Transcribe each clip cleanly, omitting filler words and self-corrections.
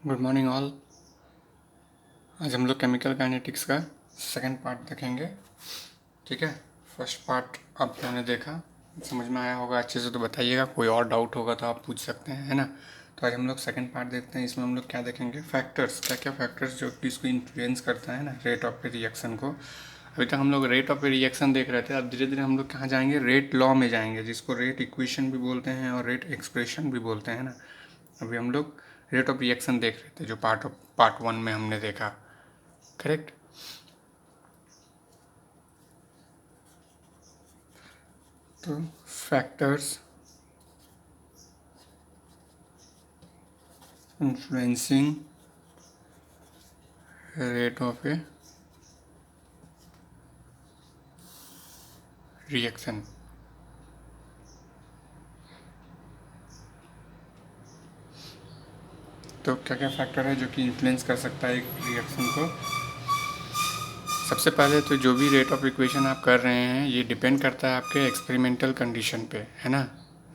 Good morning all. आज हम लोग केमिकल काइनेटिक्स का सेकंड पार्ट देखेंगे। ठीक है, फर्स्ट पार्ट आप लोगों ने देखा, समझ में आया होगा अच्छे से, तो बताइएगा। कोई और डाउट होगा तो आप पूछ सकते हैं, है ना। तो आज हम लोग सेकंड पार्ट देखते हैं। इसमें हम लोग क्या देखेंगे, फैक्टर्स, क्या क्या फैक्टर्स जो कि इसको इन्फ्लुएंस करता है ना, रेट ऑफ ए रिएक्शन को। अभी तक हम लोग रेट ऑफ ए रिएक्शन देख रहे थे। अब धीरे धीरे हम लोग कहाँ जाएंगे, रेट लॉ में जाएंगे, जिसको रेट इक्वेशन भी बोलते हैं और रेट एक्सप्रेशन भी बोलते हैं ना। अभी हम लोग रेट ऑफ रिएक्शन देख रहे थे, जो पार्ट वन में हमने देखा, करेक्ट। तो factors influencing rate of A reaction. तो क्या क्या फैक्टर है जो कि इन्फ्लुएंस कर सकता है एक रिएक्शन को। सबसे पहले तो जो भी रेट ऑफ इक्वेशन आप कर रहे हैं, ये डिपेंड करता है आपके एक्सपेरिमेंटल कंडीशन पे, है ना।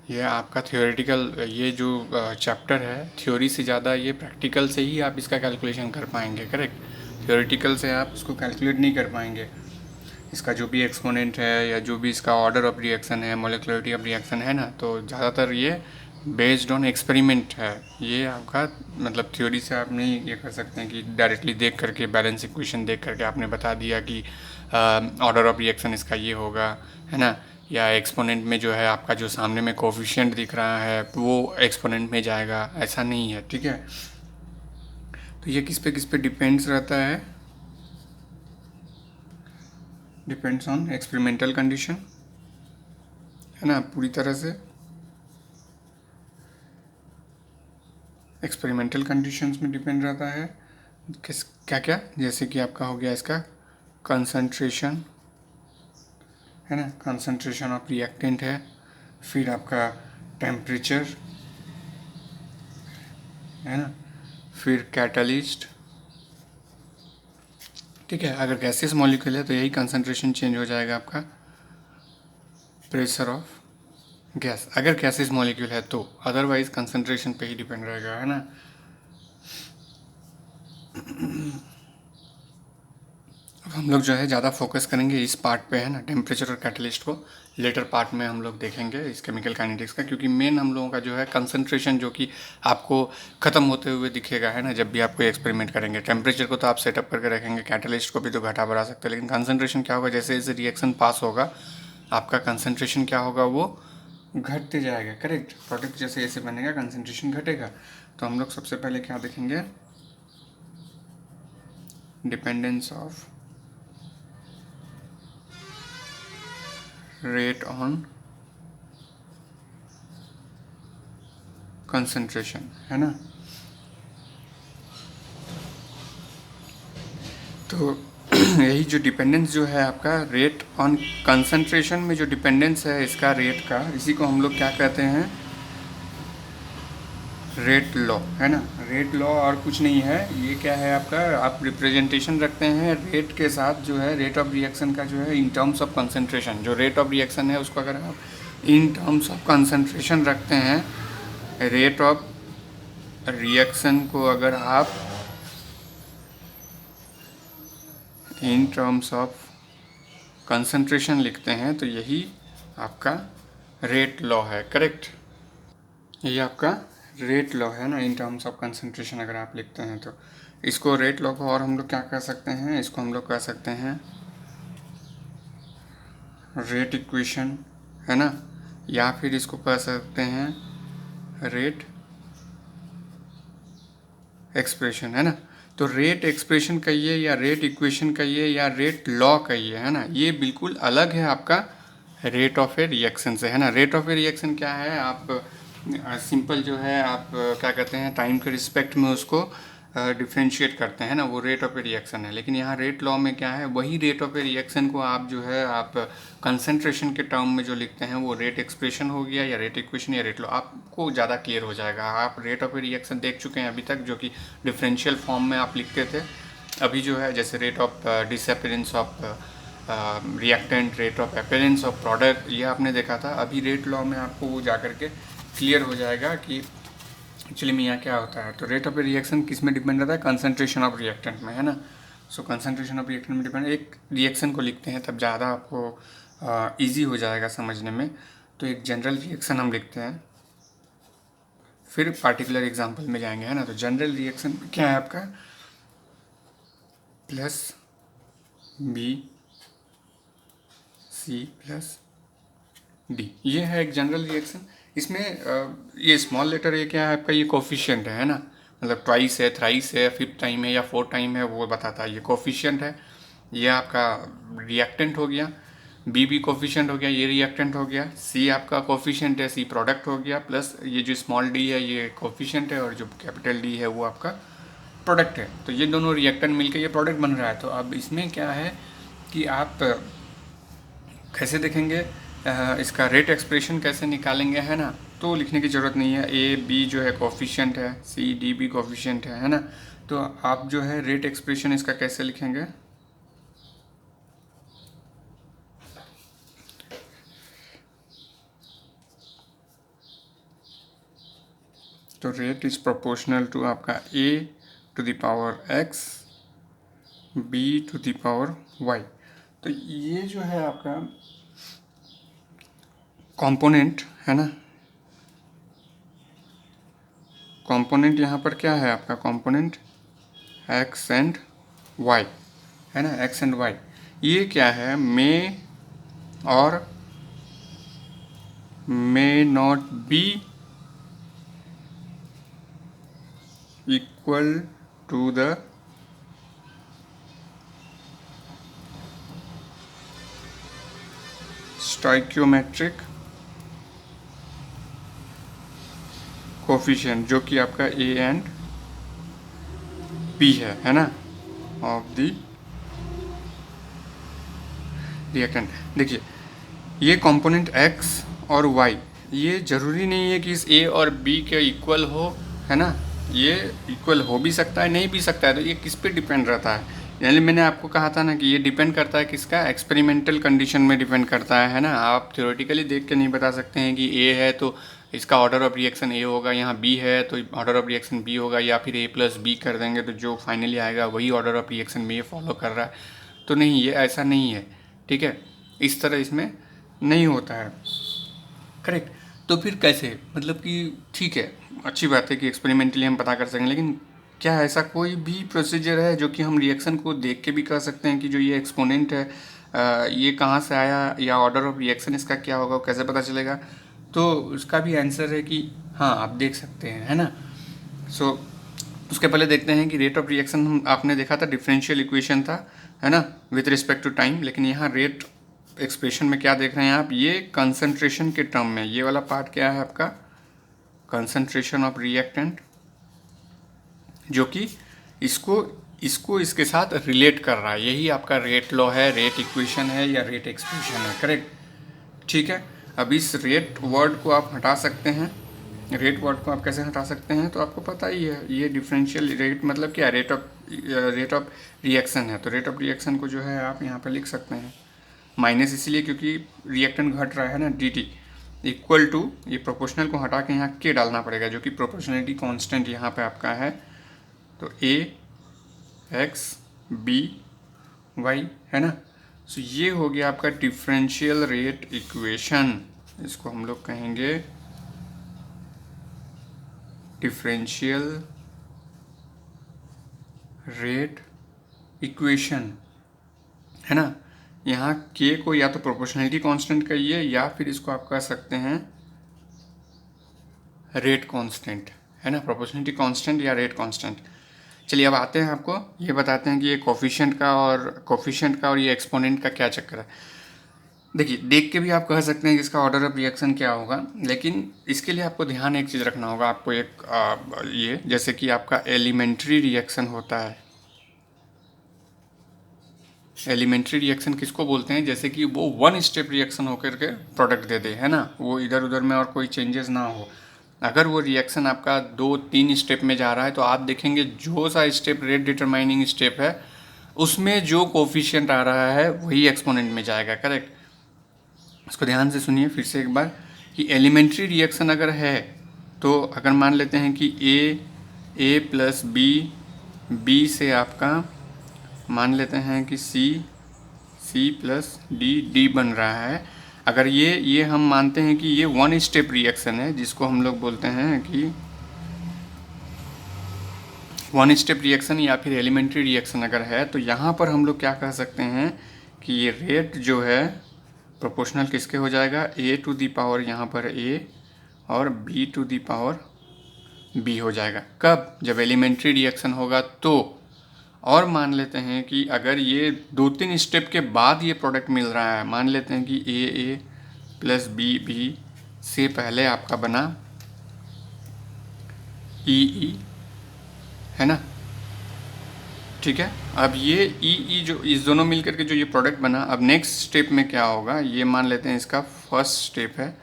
ये आपका थियोरेटिकल, ये जो चैप्टर है, थ्योरी से ज़्यादा ये प्रैक्टिकल से ही आप इसका कैलकुलेशन कर पाएंगे, करेक्ट। थियोरेटिकल से आप इसको कैलकुलेट नहीं कर पाएंगे। इसका जो भी एक्सपोनेंट है या जो भी इसका ऑर्डर ऑफ रिएक्शन है, मोलिकुलरिटी ऑफ रिएक्शन है ना, तो ज़्यादातर ये बेस्ड ऑन एक्सपेरिमेंट है। ये आपका मतलब थ्योरी से आप नहीं ये कर सकते हैं कि डायरेक्टली देख करके, बैलेंस इक्वेशन देख करके आपने बता दिया कि ऑर्डर ऑफ रिएक्शन इसका ये होगा, है ना। या एक्सपोनेंट में जो है आपका जो सामने में कोफिशिएंट दिख रहा है वो एक्सपोनेंट में जाएगा, ऐसा नहीं है, ठीक है। तो ये किस पे डिपेंड्स रहता है, डिपेंड्स ऑन एक्सपेरिमेंटल कंडीशन, है ना, पूरी तरह से एक्सपेरिमेंटल कंडीशंस में डिपेंड रहता है। किस क्या क्या, जैसे कि आपका हो गया इसका कंसंट्रेशन, है ना, कंसंट्रेशन ऑफ रिएक्टेंट है। फिर आपका टेम्परेचर, है ना। फिर कैटलिस्ट, ठीक है। अगर गैसेस मॉलिक्यूल है तो यही कंसंट्रेशन चेंज हो जाएगा आपका। प्रेशर ऑफ गैस, अगर गैसेस मॉलिक्यूल है तो, अदरवाइज कंसंट्रेशन पे ही डिपेंड रहेगा, है ना। अब हम लोग जो है ज़्यादा फोकस करेंगे इस पार्ट पे, है ना, टेम्परेचर और कैटलिस्ट को। लेटर पार्ट में हम लोग देखेंगे इस केमिकल काइनेटिक्स का, क्योंकि मेन हम लोगों का जो है कंसंट्रेशन, जो कि आपको ख़त्म होते हुए दिखेगा, है ना, जब भी आप कोई एक्सपेरिमेंट करेंगे। टेम्परेचर को तो आप सेटअप करके रखेंगे, कैटलिस्ट को भी तो घटा बढ़ा सकते हैं, लेकिन कंसंट्रेशन क्या होगा, जैसे जैसे रिएक्शन पास होगा आपका कंसंट्रेशन क्या होगा, वो घटते जाएगा, करेक्ट। प्रोडक्ट जैसे जैसे बनेगा कंसंट्रेशन घटेगा। तो हम लोग सबसे पहले क्या देखेंगे, dependence of rate on concentration, है ना। तो यही जो डिपेंडेंस जो है आपका रेट ऑन कंसंट्रेशन में, जो डिपेंडेंस है इसका रेट का, इसी को हम लोग क्या कहते हैं, रेट लॉ, है ना। रेट लॉ और कुछ नहीं है, ये क्या है आपका, आप रिप्रेजेंटेशन रखते हैं रेट के साथ, जो है रेट ऑफ रिएक्शन का जो है इन टर्म्स ऑफ कंसंट्रेशन। जो रेट ऑफ रिएक्शन है उसको अगर आप इन टर्म्स ऑफ कंसंट्रेशन रखते हैं, रेट ऑफ रिएक्शन को अगर आप इन टर्म्स ऑफ कंसंट्रेशन लिखते हैं, तो यही आपका रेट लॉ है, करेक्ट। ये आपका रेट लॉ है ना, इन टर्म्स ऑफ कंसंट्रेशन अगर आप लिखते हैं तो। इसको रेट लॉ को और हम लोग क्या कह सकते हैं, इसको हम लोग कह सकते हैं रेट इक्वेशन, है ना। या फिर इसको कह सकते हैं रेट एक्सप्रेशन, है ना। तो रेट एक्सप्रेशन कहिए या रेट इक्वेशन कहिए या रेट लॉ कहिए, है ना, ये बिल्कुल अलग है आपका रेट ऑफ ए रिएक्शन से, है ना। रेट ऑफ ए रिएक्शन क्या है, आप सिंपल जो है आप क्या कहते हैं, टाइम के रिस्पेक्ट में उसको डिफ्रेंशिएट करते हैं ना, वो रेट ऑफ ए रिएक्शन है। लेकिन यहाँ रेट लॉ में क्या है, वही रेट ऑफ ए रिएक्शन को आप जो है आप कंसंट्रेशन के टर्म में जो लिखते हैं, वो रेट एक्सप्रेशन हो गया या रेट इक्वेशन या रेट लॉ, आपको ज़्यादा क्लियर हो जाएगा। आप रेट ऑफ ए रिएक्शन देख चुके हैं अभी तक, जो कि डिफरेंशियल फॉर्म में आप लिखते थे। अभी जो है जैसे rate of disappearance of reactant, rate of appearance of product, ये आपने देखा था। अभी रेट लॉ में आपको वो जा करके क्लियर हो जाएगा कि एक्चुअली में यहाँ क्या होता है, तो रेट ऑफ रिएक्शन किस में डिपेंड रहता है, कंसंट्रेशन ऑफ रिएक्टेंट में, है ना। सो कंसंट्रेशन ऑफ रिएक्टेंट में डिपेंड, एक रिएक्शन को लिखते हैं तब ज़्यादा आपको ईजी हो जाएगा समझने में। तो एक जनरल रिएक्शन हम लिखते हैं, फिर पार्टिकुलर एग्जांपल में जाएंगे, है ना। तो जनरल रिएक्शन क्या है आपका, plus B C plus D, ये है एक जनरल रिएक्शन। इसमें ये स्मॉल लेटर ये क्या है आपका, ये कोफिशिएंट है ना, मतलब ट्वाइस है, थ्राइस है, फिफ्थ टाइम है या फोर्थ टाइम है, वो बताता है, ये कोफिशिएंट है। ये आपका रिएक्टेंट हो गया, बी भी कोफिशिएंट हो गया, ये रिएक्टेंट हो गया, सी आपका कोफिशिएंट है, सी प्रोडक्ट हो गया, प्लस ये जो स्मॉल डी है ये कोफिशिएंट है, और जो कैपिटल डी है वो आपका प्रोडक्ट है। तो ये दोनों रिएक्टेंट मिलकर ये प्रोडक्ट बन रहा है। तो अब इसमें क्या है कि आप कैसे देखेंगे, इसका रेट एक्सप्रेशन कैसे निकालेंगे, है ना। तो लिखने की ज़रूरत नहीं है, ए बी जो है कोफिशिएंट है, सी डी भी कोफिशिएंट है ना। तो आप जो है रेट एक्सप्रेशन इसका कैसे लिखेंगे, तो रेट इज प्रोपोर्शनल टू आपका A to the power X B to the power Y. तो ये जो है आपका कंपोनेंट है ना, कंपोनेंट यहाँ पर क्या है आपका, कंपोनेंट एक्स एंड वाई, है ना, एक्स एंड वाई। ये क्या है, मे और may not be equal to the stoichiometric coefficient, जो कि आपका ए एंड बी है ना, ऑफ द रिएक्टेंट। देखिए ये कंपोनेंट x और y, ये ज़रूरी नहीं है कि इस a और b के इक्वल हो, है ना। ये इक्वल हो भी सकता है, नहीं भी सकता है। तो ये किस पे डिपेंड रहता है, यानी मैंने आपको कहा था ना कि ये डिपेंड करता है किसका, एक्सपेरिमेंटल कंडीशन में डिपेंड करता है ना। आप थ्योरेटिकली देख के नहीं बता सकते हैं कि a है तो इसका ऑर्डर ऑफ रिएक्शन a होगा, यहाँ b है तो ऑर्डर ऑफ रिएक्शन b होगा, या फिर a प्लस बी कर देंगे तो जो फाइनली आएगा वही ऑर्डर ऑफ रिएक्शन में ये फॉलो कर रहा है। तो नहीं, ये ऐसा नहीं है, ठीक है, इस तरह इसमें नहीं होता है, करेक्ट। तो फिर कैसे, मतलब कि ठीक है, अच्छी बात है कि एक्सपेरिमेंटली हम पता कर सकें, लेकिन क्या ऐसा कोई भी प्रोसीजर है जो कि हम रिएक्शन को देख के भी कर सकते हैं कि जो ये एक्सपोनेंट है ये कहाँ से आया, या ऑर्डर ऑफ रिएक्शन इसका क्या होगा, कैसे पता चलेगा। तो उसका भी आंसर है कि हाँ आप देख सकते हैं, है ना। सो उसके पहले देखते हैं कि रेट ऑफ रिएक्शन हम आपने देखा था डिफरेंशियल इक्वेशन था, है ना, विथ रिस्पेक्ट टू टाइम। लेकिन यहाँ रेट एक्सप्रेशन में क्या देख रहे हैं आप, ये कंसंट्रेशन के टर्म में, ये वाला पार्ट क्या है आपका, कंसंट्रेशन ऑफ रिएक्टेंट, जो कि इसको इसको इसके साथ रिलेट कर रहा है। यही आपका रेट लॉ है, रेट इक्वेशन है, या रेट एक्सप्रेशन है, करेक्ट। ठीक है, अब इस रेट वर्ड को आप हटा सकते हैं। रेट वर्ड को आप कैसे हटा सकते हैं, तो आपको पता ही है, ये डिफरेंशियल रेट मतलब क्या, रेट ऑफ रिएक्शन है। तो रेट ऑफ रिएक्शन को जो है आप यहाँ पे लिख सकते हैं माइनस, इसलिए क्योंकि रिएक्टेंट घट रहा है ना, डी टी इक्वल टू, ये प्रोपोर्शनल को हटा के यहाँ के डालना पड़ेगा, जो कि प्रोपोर्शनलिटी कांस्टेंट यहाँ पे आपका है। तो ए एक्स बी वाई, है ना। सो ये हो गया आपका डिफरेंशियल रेट इक्वेशन, इसको हम लोग कहेंगे डिफरेंशियल रेट इक्वेशन, है ना। यहाँ के को या तो प्रोपोर्शनलिटी कांस्टेंट कहिए, या फिर इसको आप कह सकते हैं रेट कांस्टेंट, है ना, प्रोपोर्शनलिटी कांस्टेंट या रेट कांस्टेंट। चलिए अब आते हैं, आपको ये बताते हैं कि ये कोफिशिएंट का और ये एक्सपोनेंट का क्या चक्कर है। देखिए देख के भी आप कह सकते हैं कि इसका ऑर्डर ऑफ रिएक्शन क्या होगा, लेकिन इसके लिए आपको ध्यान एक चीज़ रखना होगा। आपको एक ये जैसे कि आपका एलिमेंट्री रिएक्शन होता है, एलिमेंट्री रिएक्शन किसको बोलते हैं, जैसे कि वो वन स्टेप रिएक्शन होकर के प्रोडक्ट दे दे, है ना, वो इधर उधर में और कोई चेंजेस ना हो। अगर वो रिएक्शन आपका 2-3 स्टेप में जा रहा है, तो आप देखेंगे जो सा स्टेप रेट डिटरमाइनिंग स्टेप है उसमें जो कोफिशिएंट आ रहा है वही एक्सपोनेंट में जाएगा, करेक्ट। इसको ध्यान से सुनिए फिर से एक बार कि एलिमेंट्री रिएक्शन अगर है तो अगर मान लेते हैं कि ए प्लस बी से आपका मान लेते हैं कि सी प्लस डी बन रहा है। अगर ये हम मानते हैं कि ये वन स्टेप रिएक्शन है, जिसको हम लोग बोलते हैं कि वन स्टेप रिएक्शन या फिर एलिमेंट्री रिएक्शन अगर है, तो यहाँ पर हम लोग क्या कह सकते हैं कि ये रेट जो है प्रोपोर्शनल किसके हो जाएगा, ए टू दी पावर यहाँ पर ए और B to the power B हो जाएगा। कब? जब एलिमेंट्री रिएक्शन होगा तो। और मान लेते हैं कि अगर ये 2-3 स्टेप के बाद ये प्रोडक्ट मिल रहा है, मान लेते हैं कि ए प्लस बी से पहले आपका बना ई, है ना, ठीक है। अब ये ई जो इस दोनों मिलकर के जो ये प्रोडक्ट बना, अब नेक्स्ट स्टेप में क्या होगा, ये मान लेते हैं इसका फर्स्ट स्टेप है।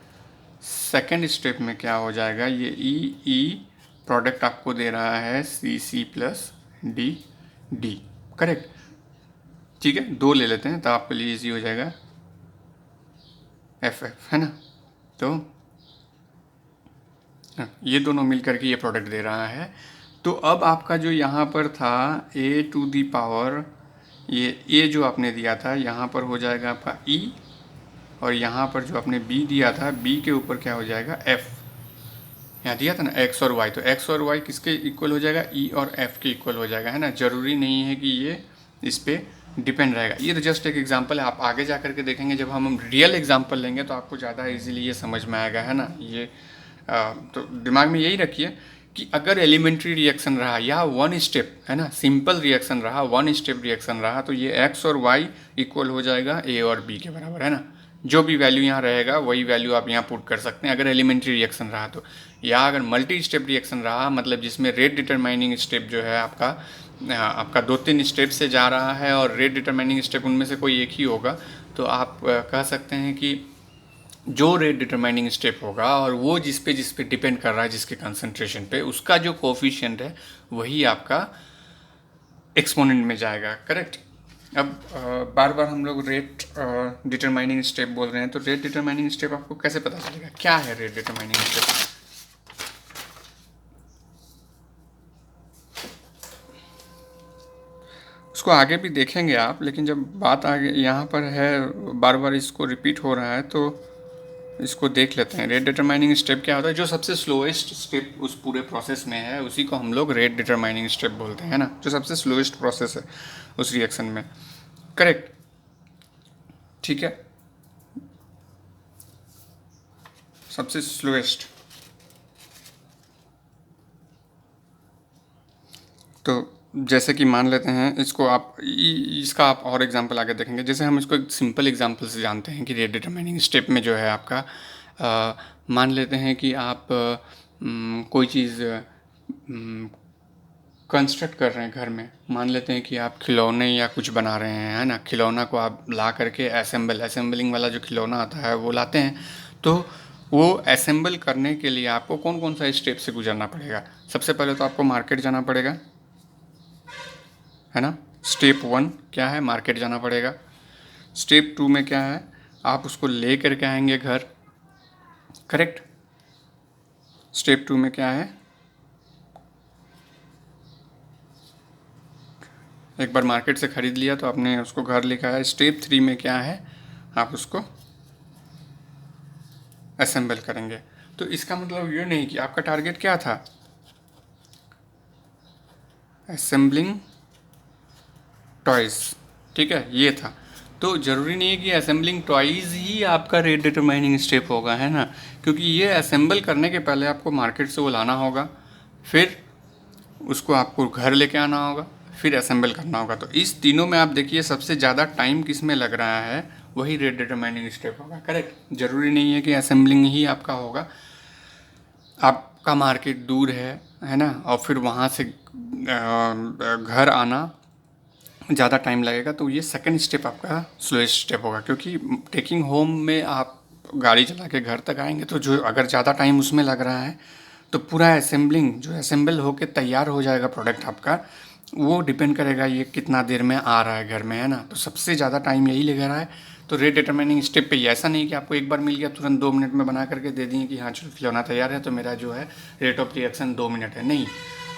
सेकंड स्टेप में क्या हो जाएगा, ये ई प्रोडक्ट आपको दे रहा है सी प्लस डी, करेक्ट, ठीक है। 2 ले लेते हैं तो आपके लिए इजी हो जाएगा, एफ, है ना। तो ये दोनों मिलकर के ये प्रोडक्ट दे रहा है। तो अब आपका जो यहाँ पर था ए टू दी पावर, ये जो आपने दिया था यहाँ पर हो जाएगा आपका ई, और यहाँ पर जो आपने बी दिया था, बी के ऊपर क्या हो जाएगा, एफ। यहाँ दिया था ना एक्स और वाई, तो एक्स और वाई किसके इक्वल हो जाएगा, ई और एफ के इक्वल हो जाएगा, है ना। ज़रूरी नहीं है कि ये इस पर डिपेंड रहेगा। ये तो जस्ट एक एग्जांपल है, आप आगे जा करके देखेंगे जब हम रियल एग्जांपल लेंगे तो आपको ज़्यादा इजीली ये समझ में आएगा, है ना। ये तो दिमाग में यही रखिए कि अगर एलिमेंट्री रिएक्शन रहा या वन स्टेप, है ना, सिंपल रिएक्शन रहा, वन स्टेप रिएक्शन रहा, तो ये एक्स और वाई इक्वल हो जाएगा ए और बी के बराबर, है ना। जो भी वैल्यू यहाँ रहेगा वही वैल्यू आप यहाँ पुट कर सकते हैं अगर एलिमेंट्री रिएक्शन रहा तो। या अगर मल्टी स्टेप रिएक्शन रहा, मतलब जिसमें रेट डिटरमाइनिंग स्टेप जो है आपका 2-3 स्टेप से जा रहा है और रेट डिटरमाइनिंग स्टेप उनमें से कोई एक ही होगा, तो आप कह सकते हैं कि जो रेट डिटरमाइनिंग स्टेप होगा और वो जिस पे डिपेंड कर रहा है, जिसके कंसंट्रेशन पे, उसका जो कोफिशिएंट है वही आपका एक्सपोनेंट में जाएगा, करेक्ट। अब बार बार हम लोग रेट डिटरमाइनिंग स्टेप बोल रहे हैं, तो रेट डिटरमाइनिंग स्टेप आपको कैसे पता चलेगा, क्या है रेट डिटरमाइनिंग स्टेप? उसको आगे भी देखेंगे आप, लेकिन जब बात आगे यहाँ पर है, बार बार इसको रिपीट हो रहा है, तो इसको देख लेते हैं। रेट डिटरमाइनिंग स्टेप क्या होता है, जो सबसे स्लोएस्ट स्टेप उस पूरे प्रोसेस में है उसी को हम लोग रेट डिटरमाइनिंग स्टेप बोलते हैं ना, जो सबसे स्लोएस्ट प्रोसेस है उस रिएक्शन में, करेक्ट, ठीक है, सबसे स्लोएस्ट। तो जैसे कि मान लेते हैं इसको, आप इसका आप और एग्जांपल आगे देखेंगे। जैसे हम इसको एक सिंपल एग्जांपल से जानते हैं कि रेट डिटरमाइनिंग स्टेप में जो है आपका मान लेते हैं कि आप कोई चीज़ कंस्ट्रक्ट कर रहे हैं घर में। मान लेते हैं कि आप खिलौने या कुछ बना रहे हैं, है ना। खिलौना को आप ला करके असेंबलिंग वाला जो खिलौना आता है वो लाते हैं। तो वो असेंबल करने के लिए आपको कौन कौन सा स्टेप से गुजरना पड़ेगा? सबसे पहले तो आपको मार्केट जाना पड़ेगा, है ना। स्टेप 1 क्या है, मार्केट जाना पड़ेगा। स्टेप 2 में क्या है, आप उसको ले करके आएंगे घर, करेक्ट। स्टेप 2 में क्या है, एक बार मार्केट से ख़रीद लिया तो आपने उसको घर लेकर आया। स्टेप 3 में क्या है, आप उसको असेंबल करेंगे। तो इसका मतलब ये नहीं कि आपका टारगेट क्या था, असेंबलिंग टॉयज़, ठीक है, ये था। तो ज़रूरी नहीं है कि असेंबलिंग टॉयज़ ही आपका रेट डिटरमाइनिंग स्टेप होगा, है ना, क्योंकि ये असेंबल करने के पहले आपको मार्केट से वो लाना होगा, फिर उसको आपको घर लेके आना होगा, फिर असेंबल करना होगा। तो इस तीनों में आप देखिए सबसे ज़्यादा टाइम किस में लग रहा है, वही रेट डिटरमाइनिंग स्टेप होगा, करेक्ट। ज़रूरी नहीं है कि असेंबलिंग ही आपका होगा। आपका मार्केट दूर है ना, और फिर वहाँ से घर आना ज़्यादा टाइम लगेगा, तो ये सेकंड स्टेप आपका स्लोएस्ट स्टेप होगा। क्योंकि टेकिंग होम में आप गाड़ी चला के घर तक आएंगे, तो जो अगर ज़्यादा टाइम उसमें लग रहा है, तो पूरा असेंबलिंग जो असेंबल होके तैयार हो जाएगा प्रोडक्ट आपका, वो डिपेंड करेगा ये कितना देर में आ रहा है घर में, है ना। तो सबसे ज़्यादा टाइम यही लग रहा है। तो रेट डिटरमाइनिंग स्टेप पे ही, ऐसा नहीं कि आपको एक बार मिल गया तुरंत 2 मिनट में बना करके दे दिए कि हाँ चलो खिलौना तैयार है तो मेरा जो है रेट ऑफ रिएक्शन 2 मिनट है। नहीं,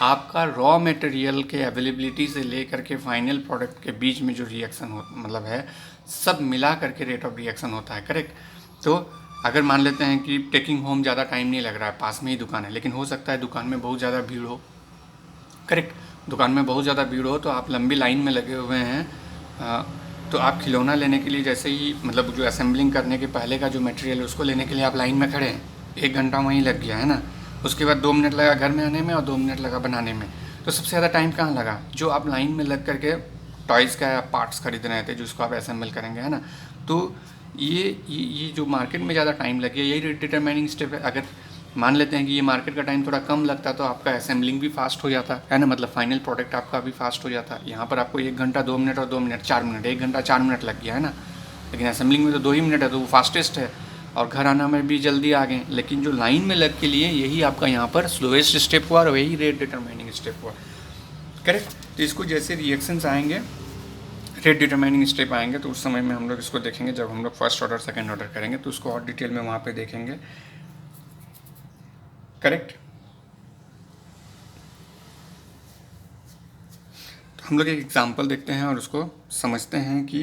आपका रॉ मटेरियल के अवेलेबिलिटी से लेकर के फाइनल प्रोडक्ट के बीच में जो रिएक्शन हो मतलब है, सब मिला करके रेट ऑफ रिएक्शन होता है, करेक्ट। तो अगर मान लेते हैं कि टेकिंग होम ज़्यादा टाइम नहीं लग रहा है, पास में ही दुकान है, लेकिन हो सकता है दुकान में बहुत ज़्यादा भीड़ हो, करेक्ट। दुकान में बहुत ज़्यादा भीड़ हो तो आप लंबी लाइन में लगे हुए हैं, तो आप खिलौना लेने के लिए जैसे ही मतलब जो असेंबलिंग करने के पहले का जो मटेरियल है उसको लेने के लिए आप लाइन में खड़े हैं, 1 घंटा वहीं लग गया, है ना। उसके बाद 2 मिनट लगा घर में आने में और 2 मिनट लगा बनाने में। तो सबसे ज़्यादा टाइम कहाँ लगा? जो आप लाइन में लग करके टॉयज़ का पार्ट्स खरीद रहे थे जिसको आप असेंबल करेंगे, है ना। तो ये जो मार्केट में ज़्यादा टाइम लग गया, यही रेट डिटरमाइनिंग स्टेप है। अगर मान लेते हैं कि ये मार्केट का टाइम थोड़ा कम लगता तो आपका असेंबलिंग भी फास्ट हो जाता है ना, मतलब फाइनल प्रोडक्ट आपका भी फास्ट हो जाता है। यहाँ पर आपको 1 घंटा 2 मिनट और 2 मिनट 4 मिनट, 1 घंटा 4 मिनट लग गया, है ना। लेकिन असेंबलिंग में तो 2 ही मिनट है, तो वो फास्टेस्ट है और घर आना में भी जल्दी आ गए। लेकिन जो लाइन में लग के लिए यही आपका यहाँ पर स्लोएस्ट स्टेप हुआ और वही रेट डिटरमाइनिंग स्टेप हुआ, करेक्ट। तो इसको जैसे रिएक्शंस आएंगे, रेट डिटरमाइनिंग स्टेप आएंगे, तो उस समय में हम लोग इसको देखेंगे। जब हम लोग फर्स्ट ऑर्डर सेकंड ऑर्डर करेंगे तो उसको और डिटेल में वहाँ पे देखेंगे, करेक्ट। तो हम लोग एक एग्जांपल देखते हैं और उसको समझते हैं कि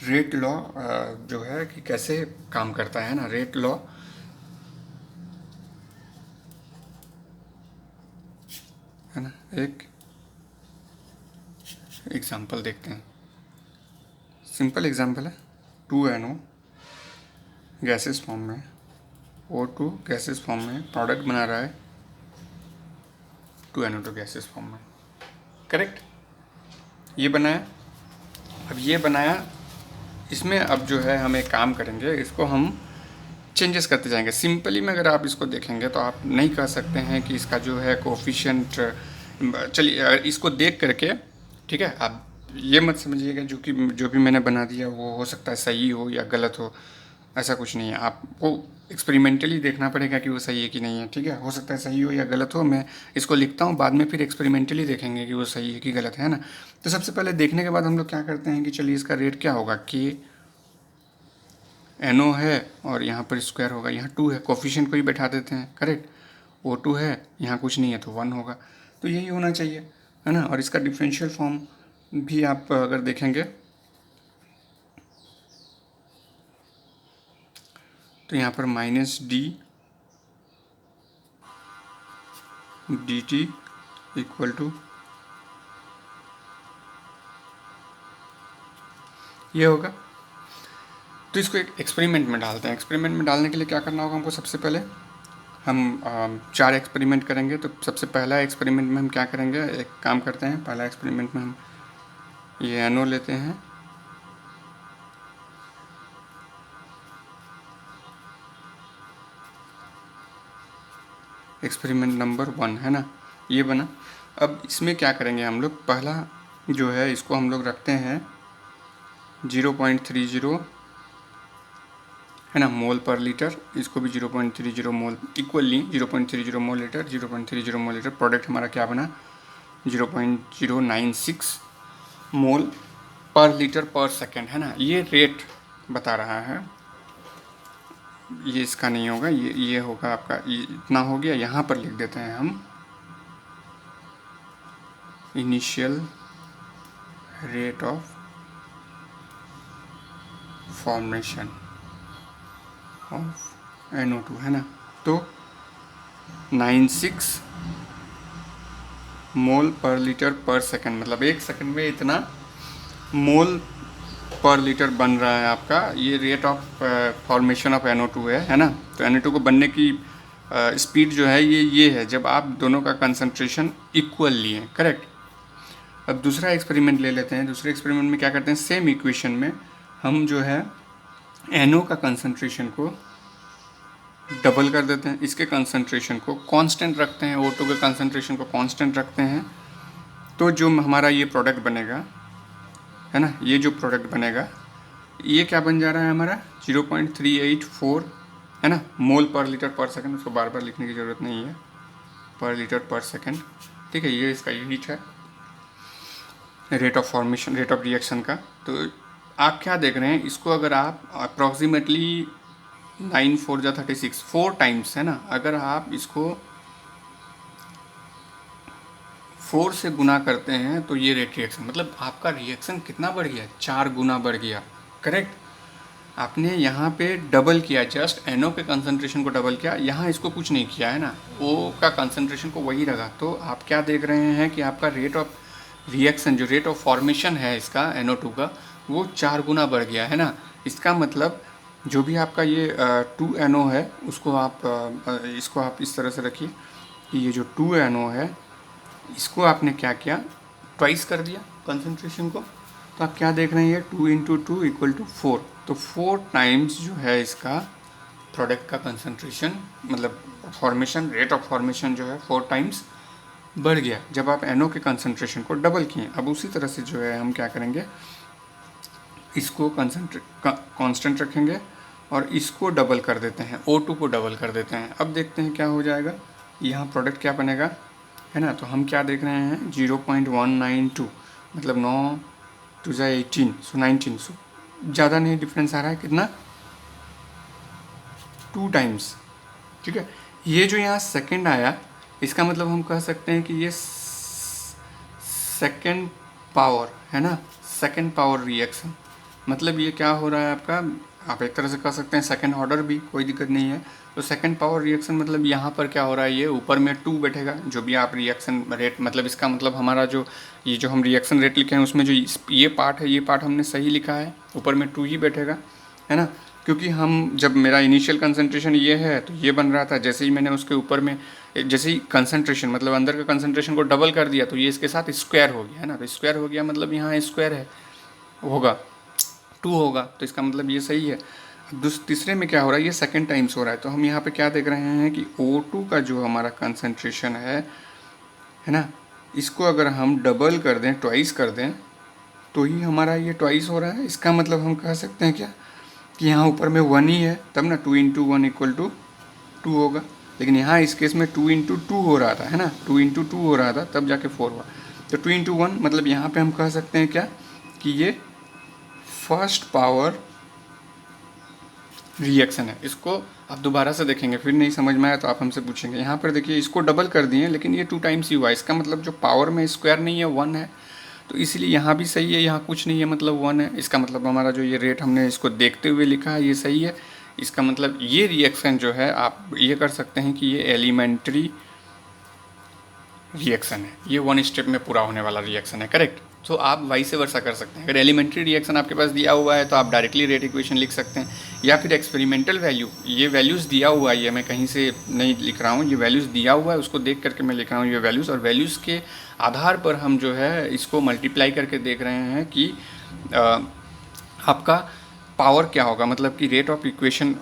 रेट लॉ जो है कि कैसे काम करता है ना। रेट लॉ है ना, एक एग्जांपल देखते हैं। सिंपल एग्जांपल है, 2NO गैसेस फॉर्म में, O2 गैसेस फॉर्म में प्रोडक्ट बना रहा है 2NO2 गैसेस फॉर्म में, करेक्ट। ये बनाया, अब ये बनाया, इसमें अब जो है हम एक काम करेंगे, इसको हम चेंजेस करते जाएंगे। सिंपली में अगर आप इसको देखेंगे तो आप नहीं कह सकते हैं कि इसका जो है कोफिशिएंट, चलिए इसको देख करके, ठीक है, आप ये मत समझिएगा जो भी मैंने बना दिया वो हो सकता है सही हो या गलत हो, ऐसा कुछ नहीं है। आपको एक्सपेरिमेंटली देखना पड़ेगा कि वो सही है कि नहीं है, ठीक है। हो सकता है सही हो या गलत हो, मैं इसको लिखता हूँ, बाद में फिर एक्सपेरिमेंटली देखेंगे कि वो सही है कि गलत है ना। तो सबसे पहले देखने के बाद हम लोग क्या करते हैं कि चलिए इसका रेट क्या होगा, कि NO है और यहाँ पर स्क्वायर होगा, यहाँ 2 है, कोफिशिएंट को ही बैठा देते हैं, करेक्ट। O2 है, यहाँ कुछ नहीं है तो 1 होगा, तो यही होना चाहिए, है ना। और इसका डिफरेंशियल फॉर्म भी आप अगर देखेंगे तो यहाँ पर -d/dt इक्वल टू ये होगा। तो इसको एक एक्सपेरिमेंट में डालते हैं। एक्सपेरिमेंट में डालने के लिए क्या करना होगा हमको, सबसे पहले हम 4 एक्सपेरिमेंट करेंगे। तो सबसे पहला एक्सपेरिमेंट में हम क्या करेंगे, एक काम करते हैं, पहला एक्सपेरिमेंट में हम ये NO लेते हैं, एक्सपेरिमेंट नंबर 1, है ना, ये बना। अब इसमें क्या करेंगे हम लोग, पहला जो है इसको हम लोग रखते हैं 0.30, है ना, मोल पर लीटर। इसको भी 0.30 mole, equally 0.30 mole litre, 0.30 mole litre. Product हमारा क्या बना, 0.096 मोल पर लीटर पर सेकेंड, है ना। ये रेट बता रहा है, ये इसका नहीं होगा, ये होगा आपका, ये इतना हो गया। यहाँ पर लिख देते हैं हम initial rate of formation of NO2, है ना। तो 96 मोल पर लीटर पर सेकंड, मतलब 1 सेकंड में इतना मोल पर लीटर बन रहा है आपका। ये rate of formation of NO2 है ना। तो NO2 को बनने की स्पीड जो है ये है जब आप दोनों का कंसंट्रेशन इक्वल लिए, करेक्ट। अब दूसरा एक्सपेरिमेंट ले लेते हैं। दूसरे एक्सपेरिमेंट में क्या करते हैं, सेम इक्वेशन में हम जो है NO का कंसंट्रेशन को डबल कर देते हैं, इसके कंसंट्रेशन को कांस्टेंट रखते हैं, O2 के कंसंट्रेशन को कांस्टेंट रखते हैं। तो जो हमारा ये प्रोडक्ट बनेगा, है ना, ये जो प्रोडक्ट बनेगा ये क्या बन जा रहा है हमारा 0.384, है ना, मोल पर लीटर पर सेकंड। उसको बार बार लिखने की ज़रूरत नहीं है, पर लीटर पर सेकंड, ठीक है। ये इसका यूनिट है। Rate of formation, rate of reaction का। तो आप क्या देख रहे हैं, इसको अगर आप अप्रॉक्सीमेटली 9 4 जा 36 4 टाइम्स है ना, अगर आप इसको 4 से गुना करते हैं तो ये रेट रिएक्शन, मतलब आपका रिएक्शन कितना बढ़ गया, 4 गुना बढ़ गया। करेक्ट। आपने यहाँ पे डबल किया, जस्ट NO के कंसंट्रेशन को डबल किया, यहाँ इसको कुछ नहीं किया है ना, O का कंसंट्रेशन को वही रखा। तो आप क्या देख रहे हैं कि आपका रेट ऑफ रिएक्शन, जो रेट ऑफ फॉर्मेशन है इसका NO2 का, वो 4 गुना बढ़ गया है ना। इसका मतलब जो भी आपका ये 2NO है उसको आप इसको आप इस तरह से रखिए कि ये जो 2NO है इसको आपने क्या किया, ट्वाइस कर दिया कंसंट्रेशन को। तो आप क्या देख रहे हैं, ये 2 इंटू 2 इक्वल टू 4। तो 4 टाइम्स जो है इसका प्रोडक्ट का कंसंट्रेशन, मतलब फॉर्मेशन, रेट ऑफ फॉर्मेशन जो है 4 टाइम्स बढ़ गया जब आप NO के कंसंट्रेशन को डबल किए। अब उसी तरह से जो है हम क्या करेंगे, इसको कांस्टेंट रखेंगे और इसको डबल कर देते हैं, O2 को डबल कर देते हैं। अब देखते हैं क्या हो जाएगा, यहाँ प्रोडक्ट क्या बनेगा, है ना। तो हम क्या देख रहे हैं, 0.192, मतलब 9 2 18, सो 19, सो ज़्यादा नहीं डिफरेंस आ रहा है, कितना, 2 टाइम्स। ठीक है। ये जो यहाँ सेकंड आया, इसका मतलब हम कह सकते हैं कि ये सेकंड पावर है ना, सेकंड पावर रिएक्शन। मतलब ये क्या हो रहा है आपका, आप एक तरह से कह सकते हैं सेकंड ऑर्डर भी, कोई दिक्कत नहीं है। तो सेकंड पावर रिएक्शन मतलब यहाँ पर क्या हो रहा है, ये ऊपर में 2 बैठेगा, जो भी आप रिएक्शन रेट, मतलब इसका मतलब हमारा जो ये जो हम रिएक्शन रेट लिखे हैं उसमें जो ये पार्ट है, ये पार्ट हमने सही लिखा है, ऊपर में 2 ही बैठेगा, है ना। क्योंकि हम जब मेरा इनिशियल कंसंट्रेशन ये है तो ये बन रहा था, जैसे ही मैंने उसके ऊपर में जैसे ही कंसंट्रेशन, मतलब अंदर का कंसंट्रेशन को डबल कर दिया तो ये इसके साथ स्क्वायर हो गया, है ना। तो स्क्वायर हो गया मतलब यहाँ स्क्वायर है, होगा 2 होगा, तो इसका मतलब ये सही है। अब तीसरे में क्या हो रहा है, ये सेकंड टाइम्स हो रहा है। तो हम यहाँ पे क्या देख रहे हैं कि O2 का जो हमारा कंसंट्रेशन है ना, इसको अगर हम डबल कर दें, ट्वाइस कर दें, तो ही हमारा ये ट्वाइस हो रहा है। इसका मतलब हम कह सकते हैं क्या कि यहाँ ऊपर में 1 ही है, तब ना 2 इंटू 1 इक्वल टू 2 होगा। लेकिन यहाँ इस केस में 2 इंटू 2 हो रहा था, है ना, 2 इंटू 2 हो रहा था, तब जाके 4 हुआ। तो 2 इंटू 1 मतलब यहाँ पे हम कह सकते हैं क्या कि ये फर्स्ट पावर रिएक्शन है। इसको आप दोबारा से देखेंगे, फिर नहीं समझ में आया तो आप हमसे पूछेंगे। यहाँ पर देखिए इसको डबल कर दिए, लेकिन ये 2 टाइम्स ही हुआ। इसका मतलब जो पावर में स्क्वायर नहीं है, 1 है, तो इसलिए यहाँ भी सही है, यहाँ कुछ नहीं है, मतलब 1 है। इसका मतलब हमारा जो ये रेट हमने इसको देखते हुए लिखा है, ये सही है। इसका मतलब ये रिएक्शन जो है, आप ये कर सकते हैं कि ये एलिमेंट्री रिएक्शन है, ये 1 स्टेप में पूरा होने वाला रिएक्शन है। करेक्ट। तो आप वाइस वर्सा कर सकते हैं। अगर एलिमेंट्री रिएक्शन आपके पास दिया हुआ है तो आप डायरेक्टली रेट इक्वेशन लिख सकते हैं, या फिर एक्सपेरिमेंटल वैल्यू, ये वैल्यूज़ दिया हुआ है, ये मैं कहीं से नहीं लिख रहा हूँ, ये वैल्यूज़ दिया हुआ है, उसको देख करके मैं लिख रहा हूँ ये वैल्यूज़, और वैल्यूज़ के आधार पर हम जो है इसको मल्टीप्लाई करके देख रहे हैं कि आपका पावर क्या होगा, मतलब कि रेट ऑफ इक्वेशन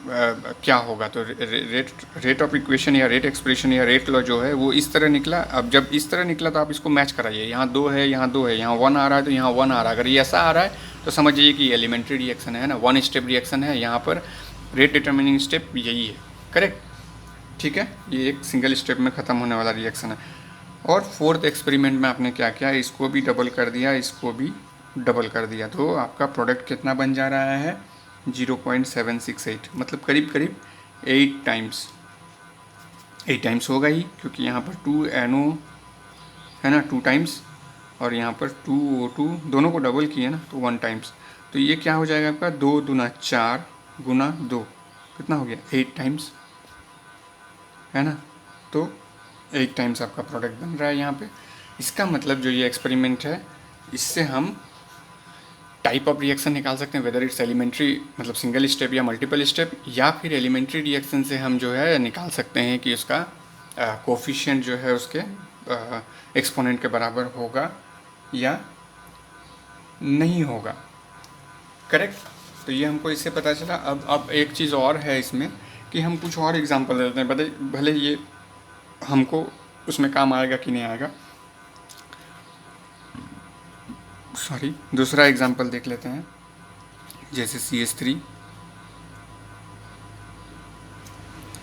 क्या होगा। तो रेट ऑफ इक्वेशन या रेट एक्सप्रेशन या रेट लॉ जो है वो इस तरह निकला। अब जब इस तरह निकला तो आप इसको मैच कराइए, यहाँ 2 है, यहाँ 2 है, यहाँ 1 आ रहा है तो यहाँ 1 आ रहा है। अगर ये ऐसा आ रहा है तो समझ जाइए कि एलिमेंट्री रिएक्शन है ना, 1 स्टेप रिएक्शन है। यहाँ पर रेट डिटर्मिनिंग स्टेप यही है। करेक्ट। ठीक है, ये एक सिंगल स्टेप में ख़त्म होने वाला रिएक्शन है। और 4th एक्सपेरिमेंट में आपने क्या किया, इसको भी डबल कर दिया, इसको भी डबल कर दिया, तो आपका प्रोडक्ट कितना बन जा रहा है, 0.768, मतलब करीब करीब 8 टाइम्स। 8 टाइम्स होगा ही, क्योंकि यहाँ पर 2NO है ना, 2 टाइम्स, और यहाँ पर 2O2, दोनों को डबल किए ना तो 1 टाइम्स। तो ये क्या हो जाएगा आपका, 2 दूना 4 गुना 2, कितना हो गया, 8 टाइम्स, है ना। तो 8 टाइम्स आपका प्रोडक्ट बन रहा है यहाँ पे। इसका मतलब जो ये एक्सपेरिमेंट है, इससे हम टाइप ऑफ रिएक्शन निकाल सकते हैं, वेदर इट्स एलिमेंट्री, मतलब सिंगल स्टेप या मल्टीपल स्टेप, या फिर एलिमेंट्री रिएक्शन से हम जो है निकाल सकते हैं कि उसका कोफिशिएंट जो है उसके एक्सपोनेंट के बराबर होगा या नहीं होगा। करेक्ट। तो ये हमको इससे पता चला। अब एक चीज़ और है इसमें कि हम कुछ और एग्जांपल देते हैं, भले ये हमको उसमें काम आएगा कि नहीं आएगा। सॉरी, दूसरा एग्जांपल देख लेते हैं, जैसे CH3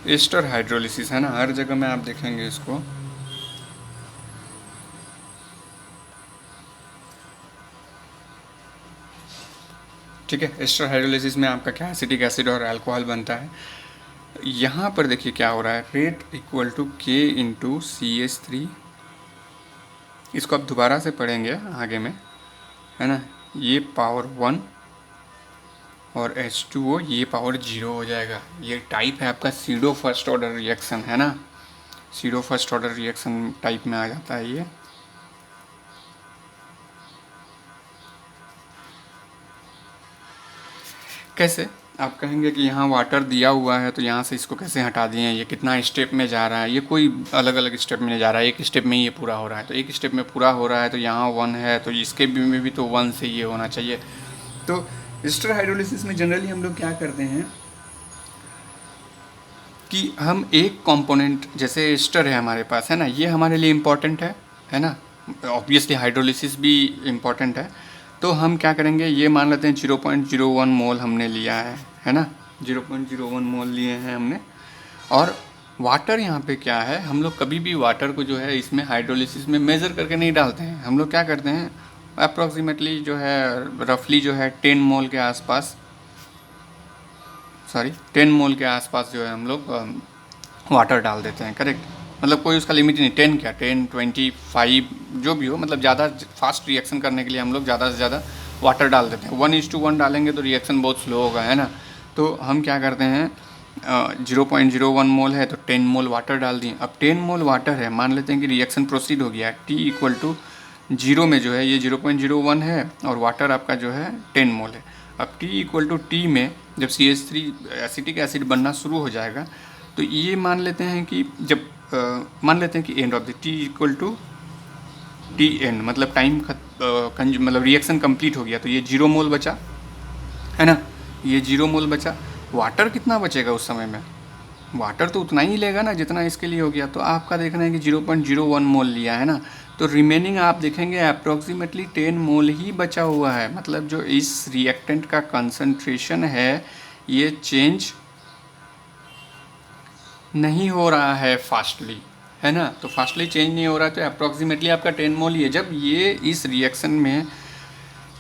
एस्टर हाइड्रोलिसिस है ना, हर जगह में आप देखेंगे इसको। ठीक है। एस्टर हाइड्रोलिसिस में आपका क्या एसिटिक एसिड और अल्कोहल बनता है। यहाँ पर देखिए क्या हो रहा है, रेट इक्वल टू के इंटू CH3, इसको आप दोबारा से पढ़ेंगे आगे में, है ना, ये पावर 1 और H2O ये पावर 0 हो जाएगा। ये टाइप है आपका सीडो फर्स्ट ऑर्डर रिएक्शन, है ना, pseudo first order reaction type में आ जाता है ये। कैसे आप कहेंगे कि यहाँ वाटर दिया हुआ है तो यहाँ से इसको कैसे हटा दिए, ये कितना स्टेप में जा रहा है, ये कोई अलग अलग स्टेप में नहीं जा रहा है, एक स्टेप में ये पूरा हो रहा है, तो एक स्टेप में पूरा हो रहा है तो यहाँ 1 है तो इसके में भी तो 1 से ये होना चाहिए। तो एस्टर हाइड्रोलिसिस में जनरली हम लोग क्या करते हैं कि हम एक कंपोनेंट, जैसे एस्टर है हमारे पास, है ना, ये हमारे लिए इम्पॉर्टेंट है ना, ऑब्वियसली हाइड्रोलिसिस भी इम्पॉर्टेंट है। तो हम क्या करेंगे, ये मान लेते हैं 0.01 मोल हमने लिया है ना, 0.01 मोल लिए हैं हमने। और वाटर यहाँ पे क्या है, हम लोग कभी भी वाटर को जो है इसमें हाइड्रोलिसिस में मेज़र करके नहीं डालते हैं। हम लोग क्या करते हैं, अप्रॉक्सीमेटली जो है रफली जो है 10 मोल के आसपास, 10 मोल के आसपास जो है हम लोग वाटर डाल देते हैं, करेक्ट। मतलब कोई उसका लिमिट नहीं, 10 क्या 10, 25 जो भी हो, मतलब ज़्यादा फास्ट रिएक्शन करने के लिए हम लोग ज़्यादा से ज़्यादा वाटर डाल देते हैं। 1:1 डालेंगे तो रिएक्शन बहुत स्लो होगा, है ना। तो हम क्या करते हैं, 0.01 मोल है तो 10 मोल वाटर डाल दिए। अब 10 मोल वाटर है, मान लेते हैं कि रिएक्शन प्रोसीड हो गया, T इक्वल टू 0 में जो है ये 0.01 है और वाटर आपका जो है 10 मोल है। अब T इक्वल टू T में जब CH3 एसिटिक एसिड बनना शुरू हो जाएगा तो ये मान लेते हैं कि जब मान लेते हैं कि end of the T equal to T end, मतलब टाइम मतलब रिएक्शन कंप्लीट हो गया तो ये 0 मोल बचा, है ना, ये 0 मोल बचा। वाटर कितना बचेगा उस समय में, वाटर तो उतना ही लेगा ना जितना इसके लिए हो गया। तो आपका देखना है कि 0.01 मोल लिया है ना, तो रिमेनिंग आप देखेंगे अप्रॉक्सीमेटली 10 मोल ही बचा हुआ है। मतलब जो इस रिएक्टेंट का कंसंट्रेशन है ये चेंज नहीं हो रहा है फास्टली, है ना, तो फास्टली चेंज नहीं हो रहा है तो अप्रॉक्सीमेटली आपका 10 मोल ही है। जब ये इस रिएक्शन में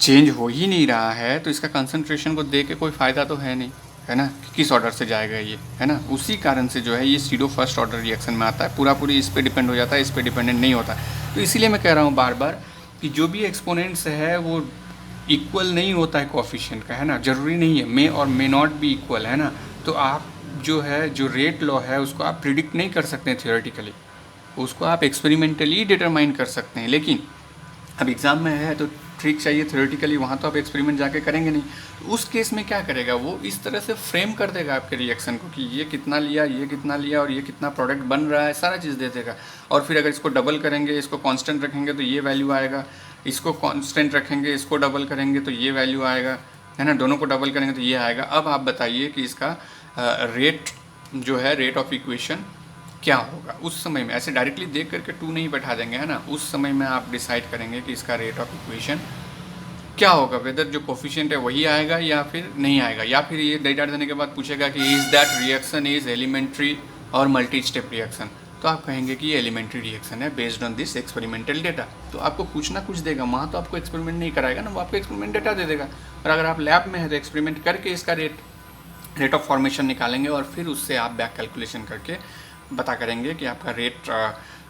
चेंज हो ही नहीं रहा है तो इसका कंसंट्रेशन को दे के कोई फ़ायदा तो है नहीं, है ना, किस ऑर्डर से जाएगा ये, है ना। उसी कारण से जो है ये सीडो फर्स्ट ऑर्डर रिएक्शन में आता है, पूरा पूरी इस पे डिपेंड हो जाता है, इस पे डिपेंडेंट नहीं होता। तो इसीलिए मैं कह रहा हूँ बार बार कि जो भी एक्सपोनेंट्स है वो इक्वल नहीं होता है कोफिशिएंट का, है ना, ज़रूरी नहीं है, मे और मे नॉट भी इक्वल, है ना। तो आप जो है जो रेट लॉ है उसको आप प्रिडिक्ट नहीं कर सकते हैं थियोरेटिकली, उसको आप एक्सपेरिमेंटली डिटरमाइन कर सकते हैं। लेकिन अब एग्ज़ाम में है तो ट्रिक चाहिए थियोरेटिकली, वहाँ तो आप एक्सपेरिमेंट जाके करेंगे नहीं। उस केस में क्या करेगा, वो इस तरह से फ्रेम कर देगा आपके रिएक्शन को कि ये कितना लिया, ये कितना लिया और ये कितना प्रोडक्ट बन रहा है, सारा चीज़ दे देगा। और फिर अगर इसको डबल करेंगे, इसको कांस्टेंट रखेंगे तो ये वैल्यू आएगा, इसको कांस्टेंट रखेंगे, इसको डबल करेंगे तो ये वैल्यू आएगा, है ना, दोनों को डबल करेंगे तो ये आएगा। अब आप बताइए कि इसका रेट जो है, रेट ऑफ इक्वेशन क्या होगा उस समय में। ऐसे डायरेक्टली देख करके 2 नहीं बैठा देंगे, है ना, उस समय में आप डिसाइड करेंगे कि इसका रेट ऑफ इक्वेशन क्या होगा, वेदर जो कोफिशिएंट है वही आएगा या फिर नहीं आएगा। या फिर ये डेटा देने के बाद पूछेगा कि is that reaction is elementary और मल्टी स्टेप रिएक्शन, तो आप कहेंगे कि ये एलिमेंट्री रिएक्शन है based on this experimental data. तो आपको कुछ ना कुछ देगा, वहाँ तो आपको एक्सपेरिमेंट नहीं कराएगा ना, वो आपको एक्सपेरिमेंट डेटा दे देगा। और अगर आप लैब में है तो एक्सपेरिमेंट करके इसका रेट ऑफ फॉर्मेशन निकालेंगे और फिर उससे आप बैक कैलकुलेशन करके बता करेंगे कि आपका रेट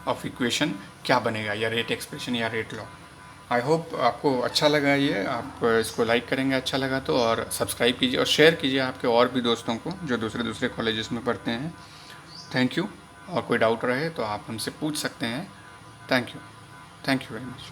ऑफ इक्वेशन क्या बनेगा, या रेट एक्सप्रेशन या रेट लॉ। आई होप आपको अच्छा लगा ये, आप इसको लाइक करेंगे अच्छा लगा तो, और सब्सक्राइब कीजिए और शेयर कीजिए आपके और भी दोस्तों को जो दूसरे कॉलेजेस में पढ़ते हैं। Thank you. और कोई डाउट रहे तो आप हमसे पूछ सकते हैं। Thank you very much.